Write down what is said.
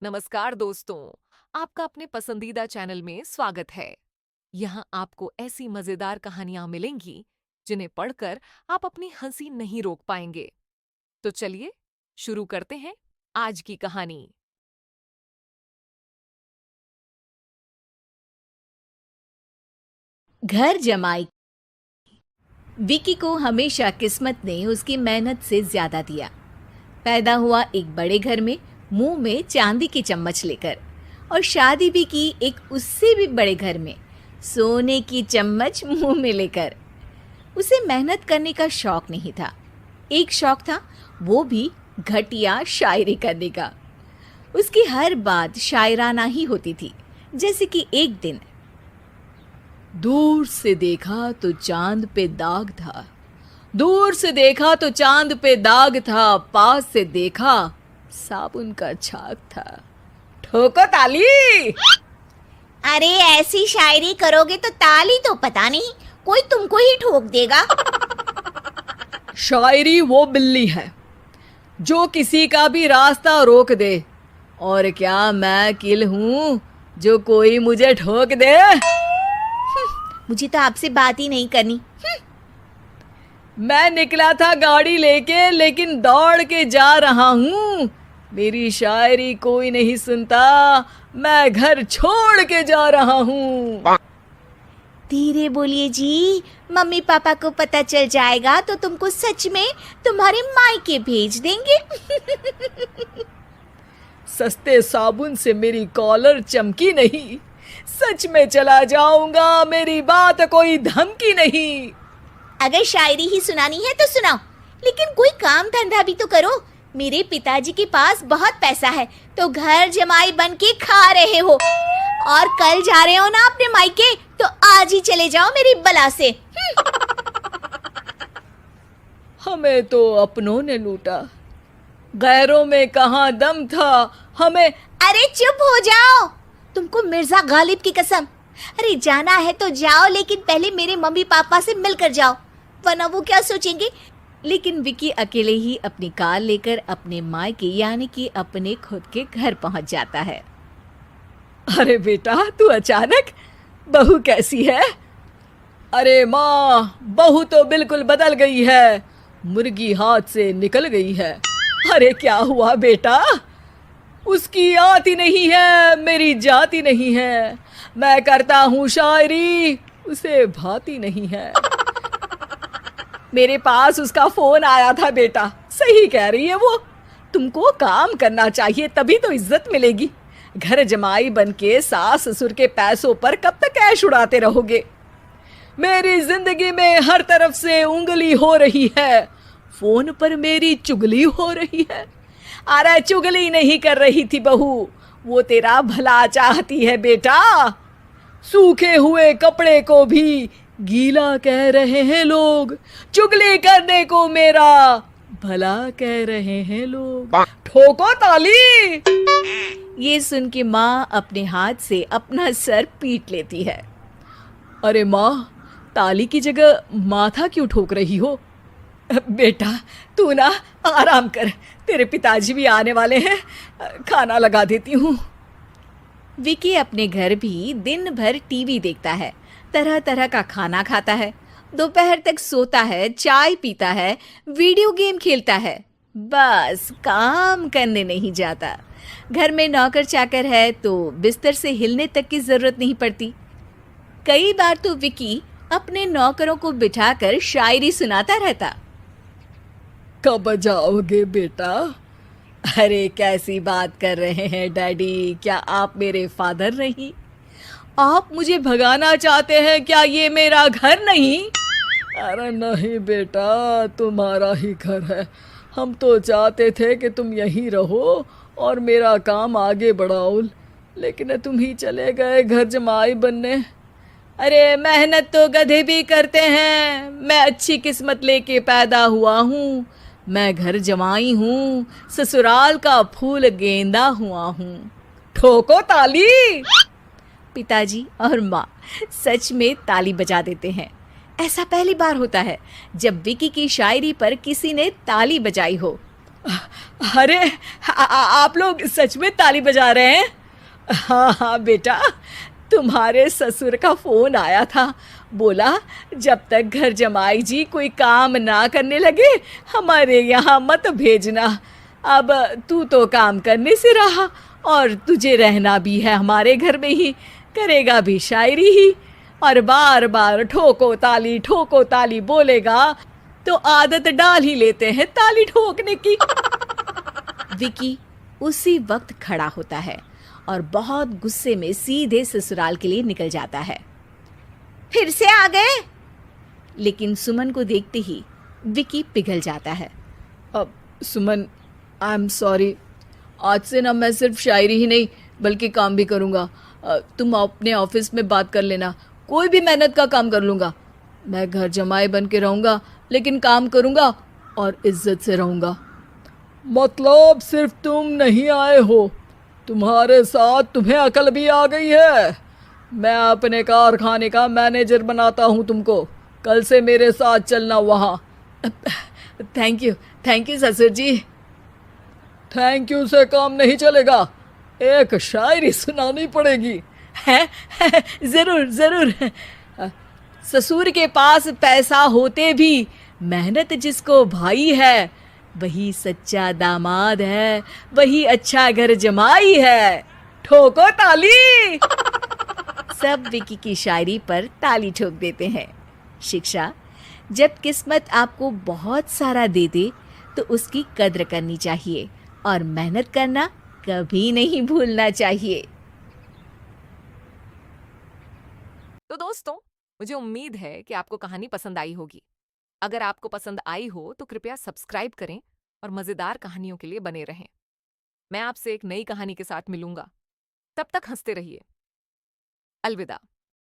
नमस्कार दोस्तों, आपका अपने पसंदीदा चैनल में स्वागत है। यहाँ आपको ऐसी मजेदार कहानियां मिलेंगी जिन्हें पढ़कर आप अपनी हंसी नहीं रोक पाएंगे। तो चलिए शुरू करते हैं आज की कहानी। घर जमाई। विकी को हमेशा किस्मत ने उसकी मेहनत से ज्यादा दिया। पैदा हुआ एक बड़े घर में, मुंह में चांदी की चम्मच लेकर, और शादी भी की एक उससे भी बड़े घर में, सोने की चम्मच मुंह में लेकर। उसे मेहनत करने का शौक नहीं था। एक शौक था, वो भी घटिया शायरी करने का। उसकी हर बात शायराना ही होती थी। जैसे कि एक दिन, दूर से देखा तो चांद पे दाग था, दूर से देखा तो चांद पे दाग था, पास से देखा साबुन का छाग था। ठोको ताली। अरे ऐसी शायरी करोगे तो ताली तो पता नहीं, कोई तुमको ही ठोक देगा। शायरी वो बिल्ली है जो किसी का भी रास्ता रोक दे, और क्या मैं किल हूं जो कोई मुझे ठोक दे। मुझे तो आपसे बात ही नहीं करनी। मैं निकला था गाड़ी लेके, लेकिन दौड़ के जा रहा हूँ। मेरी शायरी कोई नहीं सुनता, मैं घर छोड़ के जा रहा हूँ। धीरे बोलिए जी, मम्मी पापा को पता चल जाएगा तो तुमको सच में तुम्हारे मायके भेज देंगे। सस्ते साबुन से मेरी कॉलर चमकी नहीं, सच में चला जाऊंगा, मेरी बात कोई धमकी नहीं। अगर शायरी ही सुनानी है तो सुनाओ, लेकिन कोई काम धंधा भी तो करो। मेरे पिताजी के पास बहुत पैसा है, तो घर जमाई बन के खा रहे हो, और कल जा रहे हो ना अपने मायके, तो आज ही चले जाओ मेरी बला से। हमें तो अपनों ने लूटा, गैरों में कहाँ दम था हमें। अरे चुप हो जाओ, तुमको मिर्जा गालिब की कसम। अरे जाना है तो जाओ, लेकिन पहले मेरे मम्मी पापा से मिलकर जाओ, वरना वो क्या सोचेंगे। लेकिन विकी अकेले ही अपनी कार लेकर अपने मायके यानी कि अपने खुद के घर पहुंच जाता है। अरे बेटा, तू अचानक, बहू कैसी है? अरे माँ, बहू तो बिल्कुल बदल गई है, मुर्गी हाथ से निकल गई है। अरे क्या हुआ बेटा? उसकी आती नहीं है, मेरी जाती नहीं है। मैं करता हूँ शायरी, उसे भाती नहीं है। मेरे पास उसका फोन आया था बेटा, सही कह रही है वो। तुमको काम करना चाहिए, तभी तो इज्जत मिलेगी। घर जमाई बनके सास ससुर के पैसों पर कब तक ऐश उड़ाते रहोगे? मेरी जिंदगी में हर तरफ से उंगली हो रही है, फोन पर मेरी चुगली हो रही है। अरे चुगली नहीं कर रही थी बहू, वो तेरा भला चाहती है बेटा। सूखे हुए कपड़े को भी गीला कह रहे हैं लोग, चुगली करने को मेरा भला कह रहे हैं लोग। ठोको ताली। ये सुन के माँ अपने हाथ से अपना सर पीट लेती है। अरे माँ, ताली की जगह माथा क्यों ठोक रही हो? बेटा तू ना आराम कर, तेरे पिताजी भी आने वाले हैं, खाना लगा देती हूँ। विकी अपने घर भी दिन भर टीवी देखता है, तरह तरह का खाना खाता है, दोपहर तक सोता है, चाय पीता है, वीडियो गेम खेलता है, बस काम करने नहीं जाता। घर में नौकर चाकर है तो बिस्तर से हिलने तक की जरूरत नहीं पड़ती। कई बार तो विकी अपने नौकरों को बिठाकर शायरी सुनाता रहता। कब जाओगे बेटा? अरे कैसी बात कर रहे हैं डैडी, क्या आप मेरे फादर नहीं? आप मुझे भगाना चाहते हैं क्या? ये मेरा घर नहीं। अरे नहीं बेटा, तुम्हारा ही घर है। हम तो चाहते थे कि तुम यहीं रहो और मेरा काम आगे बढ़ाओ, लेकिन तुम ही चले गए घर जमाई बनने। अरे मेहनत तो गधे भी करते हैं, मैं अच्छी किस्मत लेके पैदा हुआ हूँ, मैं घर जमाई हूँ, ससुराल का फूल गेंदा हुआ हूँ। ठोको ताली। पिताजी और माँ सच में ताली बजा देते हैं। ऐसा पहली बार होता है जब विकी की शायरी पर किसी ने ताली बजाई हो। अरे आप लोग सच में ताली बजा रहे हैं? हाँ हाँ बेटा, तुम्हारे ससुर का फोन आया था। बोला जब तक घर जमाई जी कोई काम ना करने लगे हमारे यहाँ मत भेजना। अब तू तो काम करने से रहा और तुझे रहना भी है हमारे घर में ही, करेगा भी शायरी ही, और बार बार ठोको ताली बोलेगा तो आदत डाल ही लेते हैं ताली ठोकने की। विकी उसी वक्त खड़ा होता है और बहुत गुस्से में सीधे ससुराल के लिए निकल जाता है। फिर से आ गए? लेकिन सुमन को देखते ही विकी पिघल जाता है। अब सुमन, आई एम सॉरी, आज से ना मैं सिर्फ शायरी ही नहीं बल्कि काम भी करूँगा। तुम अपने ऑफिस में बात कर लेना, कोई भी मेहनत का काम कर लूँगा। मैं घर जमाई बन के रहूँगा लेकिन काम करूँगा और इज्जत से रहूँगा। मतलब सिर्फ तुम नहीं आए हो, तुम्हारे साथ तुम्हें अकल भी आ गई है। मैं अपने कारखाने का मैनेजर बनाता हूँ तुमको, कल से मेरे साथ चलना वहाँ। थैंक यू ससुर जी। थैंक यू से काम नहीं चलेगा, एक शायरी सुनानी पड़ेगी। है जरूर जरूर। ससुर के पास पैसा होते भी मेहनत जिसको भाई है, वही सच्चा दामाद है, वही अच्छा घर जमाई है। ठोको ताली। सब विकी की शायरी पर ताली ठोक देते हैं। शिक्षा: जब किस्मत आपको बहुत सारा दे दे तो उसकी कद्र करनी चाहिए और मेहनत करना कभी नहीं भूलना चाहिए। तो दोस्तों, मुझे उम्मीद है कि आपको कहानी पसंद आई होगी। अगर आपको पसंद आई हो तो कृपया सब्सक्राइब करें और मजेदार कहानियों के लिए बने रहें। मैं आपसे एक नई कहानी के साथ मिलूंगा। तब तक हंसते रहिए। अलविदा।